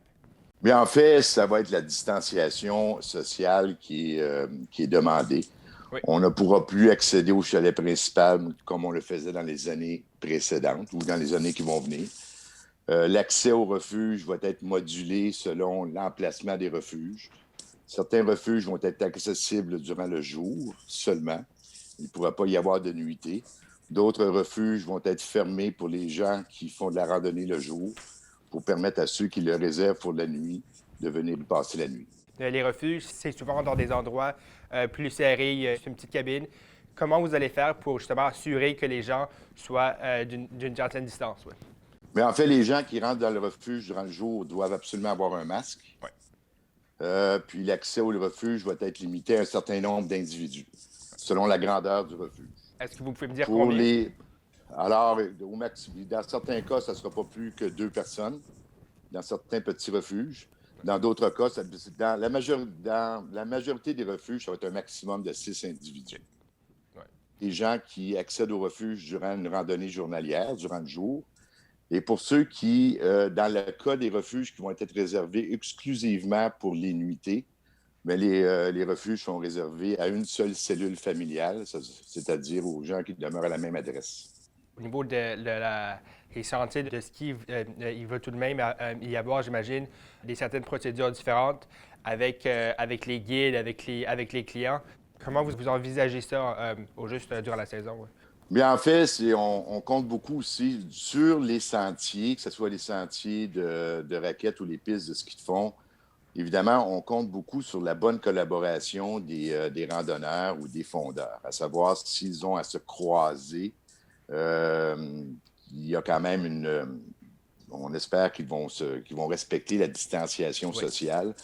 Bien, en fait, ça va être la distanciation sociale qui est demandée. Oui. On ne pourra plus accéder au chalet principal comme on le faisait dans les années précédentes ou dans les années qui vont venir. L'accès au refuge va être modulé selon l'emplacement des refuges. Certains refuges vont être accessibles durant le jour seulement. Il ne pourra pas y avoir de nuitée. D'autres refuges vont être fermés pour les gens qui font de la randonnée le jour, pour permettre à ceux qui le réservent pour la nuit de venir y passer la nuit. Les refuges, c'est souvent dans des endroits plus serrés, c'est une petite cabine. Comment vous allez faire pour justement assurer que les gens soient d'une certaine distance? Ouais. Mais en fait, les gens qui rentrent dans le refuge durant le jour doivent absolument avoir un masque. Ouais. Puis l'accès au refuge va être limité à un certain nombre d'individus, selon la grandeur du refuge. Est-ce que vous pouvez me dire Pour combien? Alors, au maximum, dans certains cas, ça ne sera pas plus que 2 personnes, dans certains petits refuges. Dans d'autres cas, dans la majorité des refuges, ça va être un maximum de 6 individus. Ouais. Des gens qui accèdent au refuge durant une randonnée journalière, durant le jour. Et pour ceux qui, dans le cas des refuges qui vont être réservés exclusivement pour les nuitées, mais les refuges sont réservés à une seule cellule familiale, c'est-à-dire aux gens qui demeurent à la même adresse. Au niveau des sentiers de ski, il va tout de même y avoir, j'imagine, certaines procédures différentes avec les guides, avec les clients. Comment vous envisagez ça au juste durant la saison? Ouais? Bien, en fait, on compte beaucoup aussi sur les sentiers, que ce soit les sentiers de raquettes ou les pistes de ski de fond. Évidemment, on compte beaucoup sur la bonne collaboration des randonneurs ou des fondeurs, à savoir s'ils ont à se croiser. Il y a quand même on espère qu'ils vont respecter la distanciation sociale.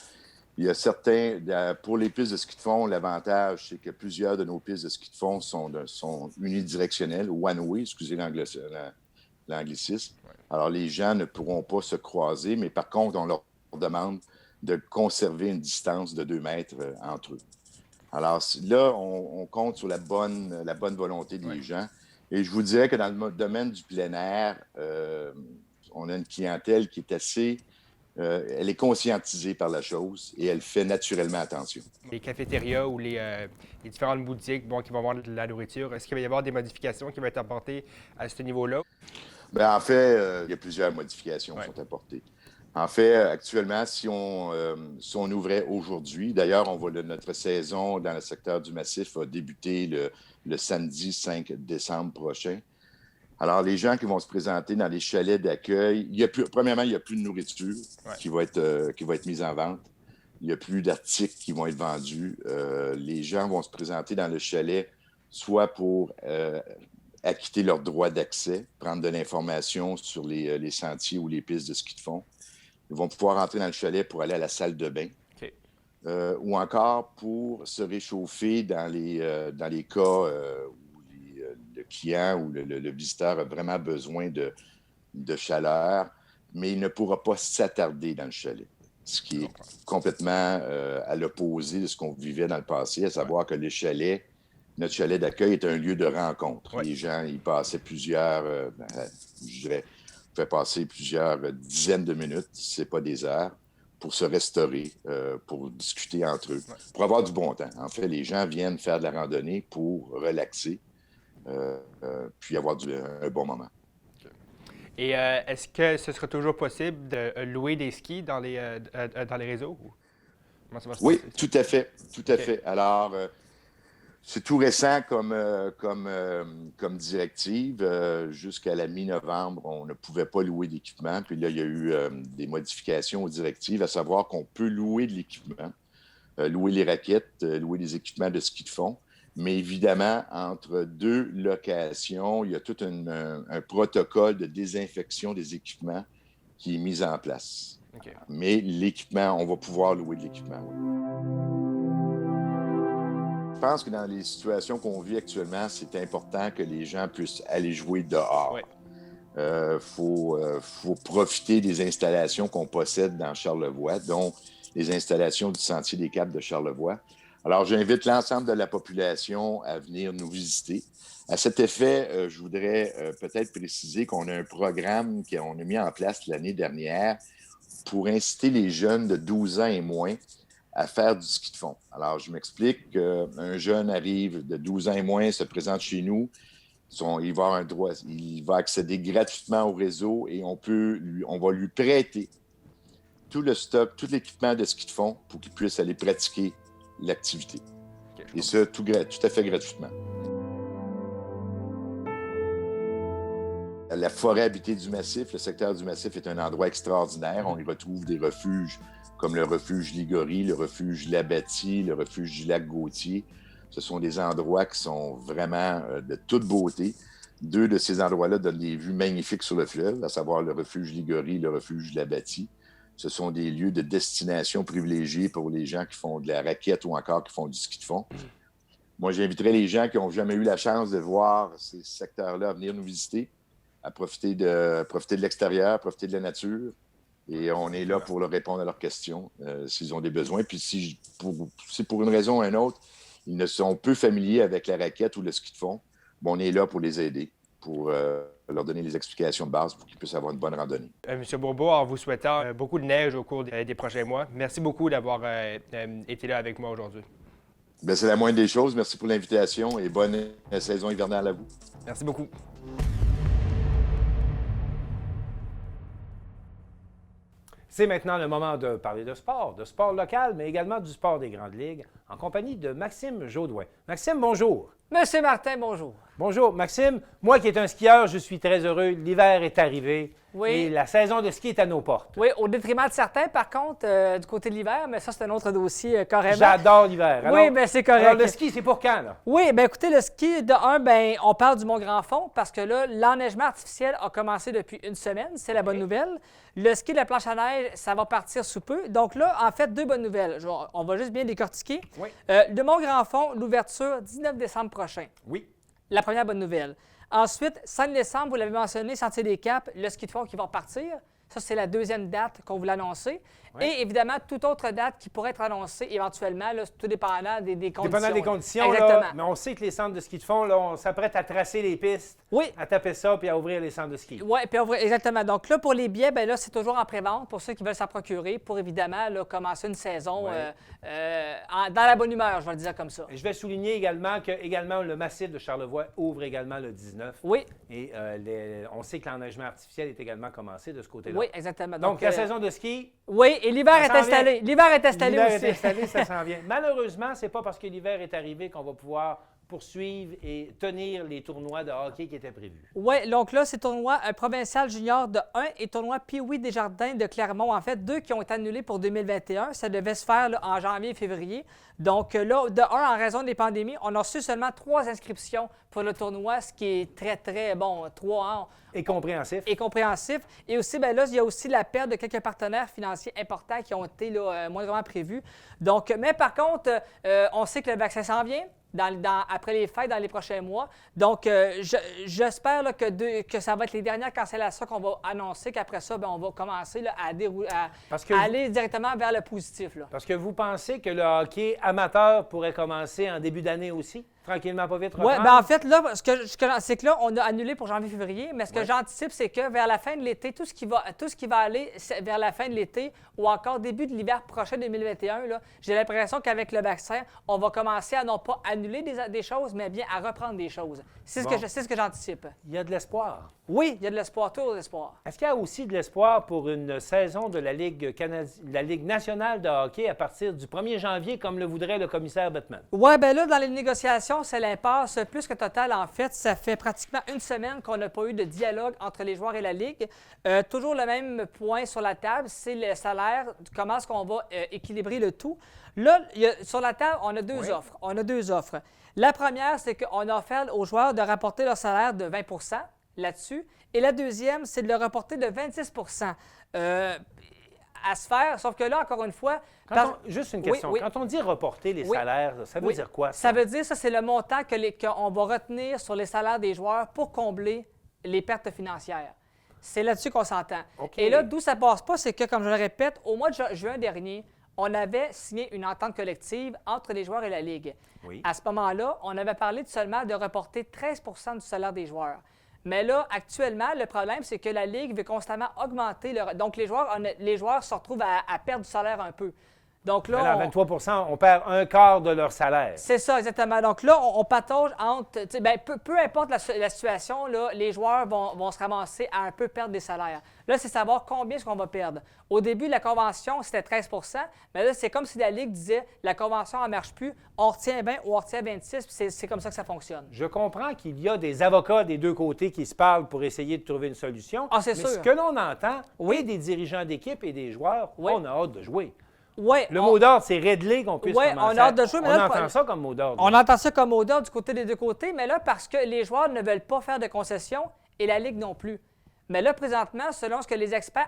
Il y a certains, pour les pistes de ski de fond, l'avantage, c'est que plusieurs de nos pistes de ski de fond sont unidirectionnelles, one-way, excusez l'anglicisme. Ouais. Alors, les gens ne pourront pas se croiser, mais par contre, on leur demande de conserver une distance de 2 mètres entre eux. Alors, là, on compte sur la bonne volonté des gens. Et je vous dirais que dans le domaine du plein air, on a une clientèle qui est assez... elle est conscientisée par la chose et elle fait naturellement attention. Les cafétérias ou les différentes boutiques qui vont vendre de la nourriture, est-ce qu'il va y avoir des modifications qui vont être apportées à ce niveau-là? Bien, en fait, il y a plusieurs modifications qui sont apportées. En fait, actuellement, si on ouvrait aujourd'hui, d'ailleurs, notre saison dans le secteur du Massif va débuter le samedi 5 décembre prochain. Alors, les gens qui vont se présenter dans les chalets d'accueil, premièrement, il n'y a plus de nourriture qui va être mise en vente. Il n'y a plus d'articles qui vont être vendus. Les gens vont se présenter dans le chalet soit pour acquitter leur droit d'accès, prendre de l'information sur les sentiers ou les pistes de ski de fond. Ils vont pouvoir entrer dans le chalet pour aller à la salle de bain. Okay. Ou encore pour se réchauffer dans les cas où le client ou le visiteur a vraiment besoin de chaleur, mais il ne pourra pas s'attarder dans le chalet. Ce qui est complètement à l'opposé de ce qu'on vivait dans le passé, à savoir que notre chalet d'accueil est un lieu de rencontre. Les gens y passaient plusieurs dizaines de minutes, si ce n'est pas des heures, pour se restaurer, pour discuter entre eux, pour avoir du bon temps. En fait, les gens viennent faire de la randonnée pour relaxer, puis avoir un bon moment. Et est-ce que ce sera toujours possible de louer des skis dans les réseaux? Comment ça va se passer? Tout à fait. Tout à fait. Alors, c'est tout récent comme directive. Jusqu'à la mi-novembre, on ne pouvait pas louer d'équipement. Puis là, il y a eu des modifications aux directives, à savoir qu'on peut louer de l'équipement, louer les raquettes, louer des équipements de ski de fond. Mais évidemment, entre 2 locations, il y a tout un protocole de désinfection des équipements qui est mis en place. Okay. Mais l'équipement, on va pouvoir louer de l'équipement, oui. Je pense que dans les situations qu'on vit actuellement, c'est important que les gens puissent aller jouer dehors. Ouais. Faut profiter des installations qu'on possède dans Charlevoix, dont les installations du Sentier des Caps de Charlevoix. Alors, j'invite l'ensemble de la population à venir nous visiter. À cet effet, je voudrais peut-être préciser qu'on a un programme qu'on a mis en place l'année dernière pour inciter les jeunes de 12 ans et moins à faire du ski de fond. Alors, je m'explique. Un jeune arrive de 12 ans et moins, se présente chez nous. Il va accéder gratuitement au réseau et on va lui prêter tout le stock, tout l'équipement de ski de fond pour qu'il puisse aller pratiquer l'activité. Okay, et ça, tout à fait gratuitement. la forêt habitée du Massif. Le secteur du Massif est un endroit extraordinaire. On y retrouve des refuges comme le refuge Ligorie, le refuge Labâtie, le refuge du lac Gauthier. Ce sont des endroits qui sont vraiment de toute beauté. 2 de ces endroits-là donnent des vues magnifiques sur le fleuve, à savoir le refuge Ligorie et le refuge Labâtie. Ce sont des lieux de destination privilégiés pour les gens qui font de la raquette ou encore qui font du ski de fond. Moi, j'inviterais les gens qui n'ont jamais eu la chance de voir ces secteurs-là à venir nous visiter, à profiter de l'extérieur, profiter de la nature. Et on est là pour leur répondre à leurs questions s'ils ont des besoins. Puis si pour une raison ou une autre, ils ne sont peu familiers avec la raquette ou le ski de fond, on est là pour les aider, pour leur donner les explications de base pour qu'ils puissent avoir une bonne randonnée. Monsieur Bourbeau, en vous souhaitant beaucoup de neige au cours des prochains mois, merci beaucoup d'avoir été là avec moi aujourd'hui. Bien, c'est la moindre des choses. Merci pour l'invitation et bonne saison hivernale à vous. Merci beaucoup. C'est maintenant le moment de parler de sport local, mais également du sport des grandes ligues, en compagnie de Maxime Jaudoin. Maxime, bonjour. Monsieur Martin, bonjour. Bonjour, Maxime. Moi qui est un skieur, je suis très heureux. L'hiver est arrivé et la saison de ski est à nos portes. Oui, au détriment de certains, par contre, du côté de l'hiver, mais ça, c'est un autre dossier carrément. J'adore l'hiver. Oui, bien, c'est correct. Alors, le ski, c'est pour quand, là? Oui, bien, écoutez, le ski, de un, bien, on parle du Mont-Grand-Fond parce que là, l'enneigement artificiel a commencé depuis une semaine. C'est la bonne nouvelle. Le ski de la planche à neige, ça va partir sous peu. Donc là, en fait, 2 bonnes nouvelles. On va juste bien décortiquer. Oui. Le Mont-Grand-Fond, l'ouverture 19 décembre prochain. Oui. La première bonne nouvelle. Ensuite, 5 décembre, vous l'avez mentionné, Sentier des Caps, le ski de fond qui va repartir. Ça, c'est la deuxième date qu'on voulait annoncer. Oui. Et évidemment, toute autre date qui pourrait être annoncée éventuellement, là, tout dépendant des conditions. Dépendant des conditions, exactement. là, mais on sait que les centres de ski de fond, là, on s'apprête à tracer les pistes, Oui. à taper ça puis à ouvrir les centres de ski. Oui, puis exactement. Donc là, pour les billets, bien là, c'est toujours en pré-vente pour ceux qui veulent s'en procurer pour évidemment là, commencer une saison dans la bonne humeur, je vais le dire comme ça. Et je vais souligner également que le massif de Charlevoix ouvre également le 19. Oui. Et on sait que l'enneigement artificiel est également commencé de ce côté-là. Oui, exactement. Donc la saison de ski. Oui, et l'hiver ça est s'en installé. L'hiver est installé L'hiver aussi. est installé, ça s'en vient. Malheureusement, c'est pas parce que l'hiver est arrivé qu'on va pouvoir poursuivre et tenir les tournois de hockey qui étaient prévus. Oui, donc là, c'est tournoi provincial junior de 1 et tournoi Pee-Wee Desjardins de Clermont. En fait, 2 qui ont été annulés pour 2021. Ça devait se faire là, en janvier et février. Donc là, de 1, en raison des pandémies, on a reçu seulement 3 inscriptions pour le tournoi, ce qui est très, très bon. 3 ans. Et compréhensif. Et compréhensif. Et aussi, bien là, il y a aussi la perte de quelques partenaires financiers importants qui ont été là, moindrement prévus. Donc, mais par contre, on sait que le vaccin s'en vient. Après les fêtes, dans les prochains mois. Donc, j'espère là, que ça va être les dernières cancellations qu'on va annoncer, qu'après ça, bien, on va commencer là, à aller directement vers le positif. Là. Parce que vous pensez que le hockey amateur pourrait commencer en début d'année aussi? Tranquillement, pas vite, Oui, bien en fait, là, c'est que là, on a annulé pour janvier-février, mais ce que j'anticipe, c'est que vers la fin de l'été, tout ce qui va aller vers la fin de l'été ou encore début de l'hiver prochain 2021, là, j'ai l'impression qu'avec le vaccin, on va commencer à non pas annuler des choses, mais bien à reprendre des choses. C'est ce que j'anticipe. Il y a de l'espoir. Oui, il y a de l'espoir, toujours de l'espoir. Est-ce qu'il y a aussi de l'espoir pour une saison de la Ligue nationale de hockey à partir du 1er janvier, comme le voudrait le commissaire Bettman? Oui, bien là, dans les négociations, c'est l'impasse plus que totale. En fait, ça fait pratiquement une semaine qu'on n'a pas eu de dialogue entre les joueurs et la Ligue. Toujours le même point sur la table, c'est le salaire, comment est-ce qu'on va équilibrer le tout. Là, sur la table, on a deux offres. La première, c'est qu'on a offert aux joueurs de rapporter leur salaire de 20 là-dessus. Et la deuxième, c'est de le reporter de 26 à se faire, sauf que là, encore une fois... Juste une question. Oui. Quand on dit reporter les salaires, ça veut dire quoi, ça? Ça veut dire, ça, c'est le montant qu'on va retenir sur les salaires des joueurs pour combler les pertes financières. C'est là-dessus qu'on s'entend. Okay. Et là, d'où ça passe pas, c'est que, comme je le répète, au mois de juin dernier, on avait signé une entente collective entre les joueurs et la Ligue. Oui. À ce moment-là, on avait parlé seulement de reporter 13 du salaire des joueurs. Mais là, actuellement, le problème, c'est que la Ligue veut constamment augmenter. Donc, les joueurs se retrouvent à perdre du salaire un peu. Donc là, Alors, 23 on perd un quart de leur salaire. c'est ça, exactement. Donc là, on patauge entre... peu importe la situation, là, les joueurs vont se ramasser à un peu perdre des salaires. Là, c'est savoir combien est-ce qu'on va perdre. Au début, la convention, c'était 13 mais là, c'est comme si la Ligue disait la convention ne marche plus, on retient 20 ou on retient 26 puis c'est comme ça que ça fonctionne. Je comprends qu'il y a des avocats des deux côtés qui se parlent pour essayer de trouver une solution. Ah, c'est mais sûr. ce que l'on entend, Oui. et des dirigeants d'équipe et des joueurs, Oui. on a hâte de jouer. Oui, Le mot d'ordre, c'est Redley qu'on puisse Oui, commencer. on a hâte de jouer, mais on là, entend ça comme mot d'ordre. On entend ça comme mot d'ordre du côté des deux côtés, mais là, parce que les joueurs ne veulent pas faire de concessions et la Ligue non plus. Mais là, présentement, selon ce que les experts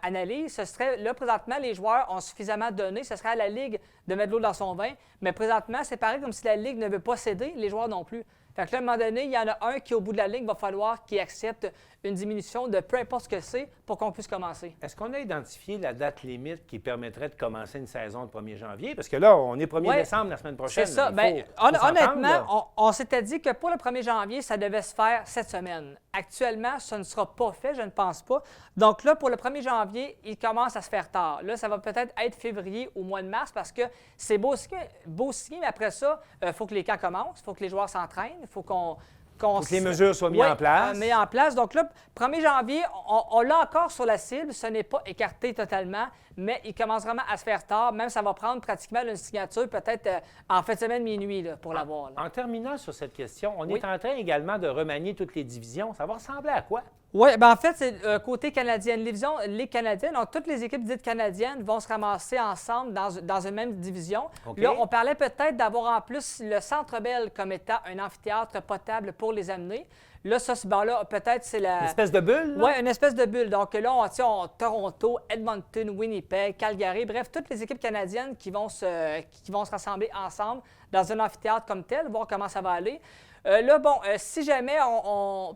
analysent, ce serait, là, présentement, les joueurs ont suffisamment donné, ce serait à la Ligue de mettre de l'eau dans son vin, mais présentement, c'est pareil comme si la Ligue ne veut pas céder, les joueurs non plus. Fait que là, à un moment donné, il y en a un qui, au bout de la ligne, va falloir qu'il accepte une diminution de peu importe ce que c'est pour qu'on puisse commencer. Est-ce qu'on a identifié la date limite qui permettrait de commencer une saison le 1er janvier? Parce que là, on est 1er Ouais. décembre la semaine prochaine. C'est ça. Il Bien, faut s'entendre, honnêtement, là. on s'était dit que pour le 1er janvier, ça devait se faire cette semaine. Actuellement, ça ne sera pas fait, je ne pense pas. Donc là, pour le 1er janvier, il commence à se faire tard. Là, ça va peut-être être février ou mois de mars parce que c'est beau signer, mais après ça, il faut que les camps commencent, il faut que les joueurs s'entraînent, il faut qu'on Faut que les mesures soient mises en place. Mises en place. Donc là, 1er janvier, on l'a encore sur la cible. Ce n'est pas écarté totalement, mais il commence vraiment à se faire tard. Même ça va prendre pratiquement une signature peut-être en fin de semaine minuit là, pour l'avoir. là. En terminant sur cette question, on Oui. est en train également de remanier toutes les divisions. Ça va ressembler à quoi? Oui, bien en fait, c'est côté canadien. Division Ligue canadienne, donc toutes les équipes dites canadiennes vont se ramasser ensemble dans une même division. OK. Là, on parlait peut-être d'avoir en plus le Centre Bell comme étant un amphithéâtre potable pour les amener. Là, ça, là, peut-être c'est la... Une espèce de bulle? là? Oui, une espèce de bulle. Donc là, on Toronto, Edmonton, Winnipeg, Calgary, bref, toutes les équipes canadiennes qui vont se rassembler ensemble dans un amphithéâtre comme tel, voir comment ça va aller. Là, bon, si jamais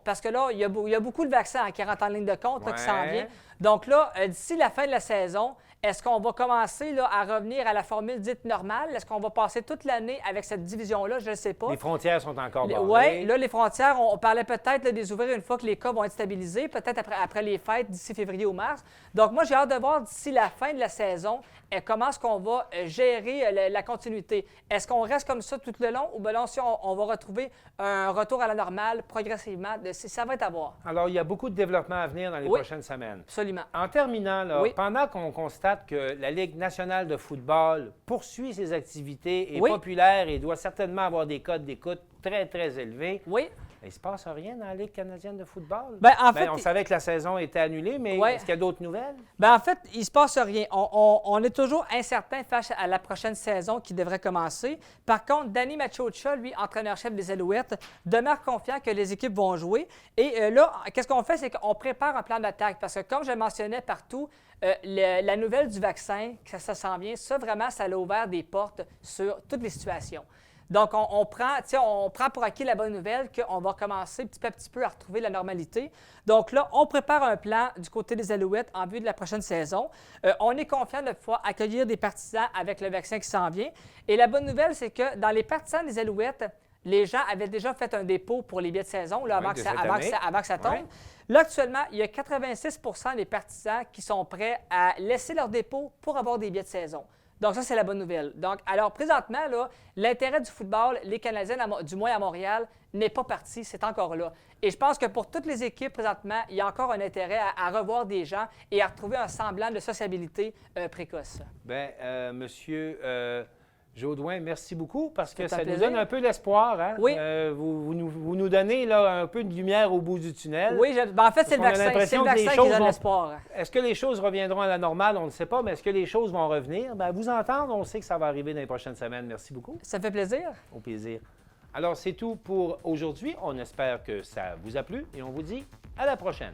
parce que là, il y a beaucoup de vaccins qui rentrent en ligne de compte là, qui s'en Ouais. vient. Donc là, d'ici la fin de la saison, est-ce qu'on va commencer là, à revenir à la formule dite normale? Est-ce qu'on va passer toute l'année avec cette division-là? Je ne sais pas. Les frontières sont encore barrées. Oui, là, les frontières, on parlait peut-être là, des ouvrir une fois que les cas vont être stabilisés, peut-être après les fêtes d'ici février ou mars. Donc, moi, j'ai hâte de voir d'ici la fin de la saison comment est-ce qu'on va gérer la continuité. Est-ce qu'on reste comme ça tout le long ou bien là, si on va retrouver un retour à la normale progressivement? Ça va être à voir. Alors, il y a beaucoup de développement à venir dans les Oui. prochaines semaines. Absolument. En terminant, là, Oui. pendant qu'on constate que la Ligue nationale de football poursuit ses activités, est Oui. populaire et doit certainement avoir des codes d'écoute très, très élevés, Oui. il ne se passe rien dans la Ligue canadienne de football? Ben, en fait, on savait que la saison était annulée, mais Ouais. est-ce qu'il y a d'autres nouvelles? Bien, en fait, il ne se passe rien. On est toujours incertain face à la prochaine saison qui devrait commencer. Par contre, Danny Machocha, lui, entraîneur-chef des Alouettes, demeure confiant que les équipes vont jouer. Et là, qu'est-ce qu'on fait? C'est qu'on prépare un plan d'attaque. Parce que, comme je le mentionnais partout, la nouvelle du vaccin, que ça s'en vient, ça, vraiment, ça a ouvert des portes sur toutes les situations. Donc, on prend pour acquis la bonne nouvelle qu'on va commencer petit à peu à retrouver la normalité. Donc là, on prépare un plan du côté des Alouettes en vue de la prochaine saison. On est confiant de pouvoir accueillir des partisans avec le vaccin qui s'en vient. Et la bonne nouvelle, c'est que dans les partisans des Alouettes, les gens avaient déjà fait un dépôt pour les billets de saison là, avant, Oui, que de ça, cette avant, que année. ça, avant que ça tombe. Ouais. Là, actuellement, il y a 86 des partisans qui sont prêts à laisser leur dépôt pour avoir des billets de saison. Donc, ça, c'est la bonne nouvelle. Donc, alors, présentement, là, l'intérêt du football, les Canadiens, du moins à Montréal, n'est pas parti, c'est encore là. Et je pense que pour toutes les équipes, présentement, il y a encore un intérêt à revoir des gens et à retrouver un semblant de sociabilité précoce. Bien, Monsieur Jaudoin, merci beaucoup parce que C'est un ça nous plaisir. donne un peu d'espoir. Hein? Oui. Vous nous donnez là, un peu de lumière au bout du tunnel. Oui, en fait, c'est le qu'on a vaccin, l'impression que les qui choses donne vont- l'espoir. Est-ce que les choses reviendront à la normale? On ne sait pas, mais est-ce que les choses vont revenir? Bien, à vous entendre, on sait que ça va arriver dans les prochaines semaines. Merci beaucoup. Ça me fait plaisir. Au plaisir. Alors, c'est tout pour aujourd'hui. On espère que ça vous a plu et on vous dit à la prochaine.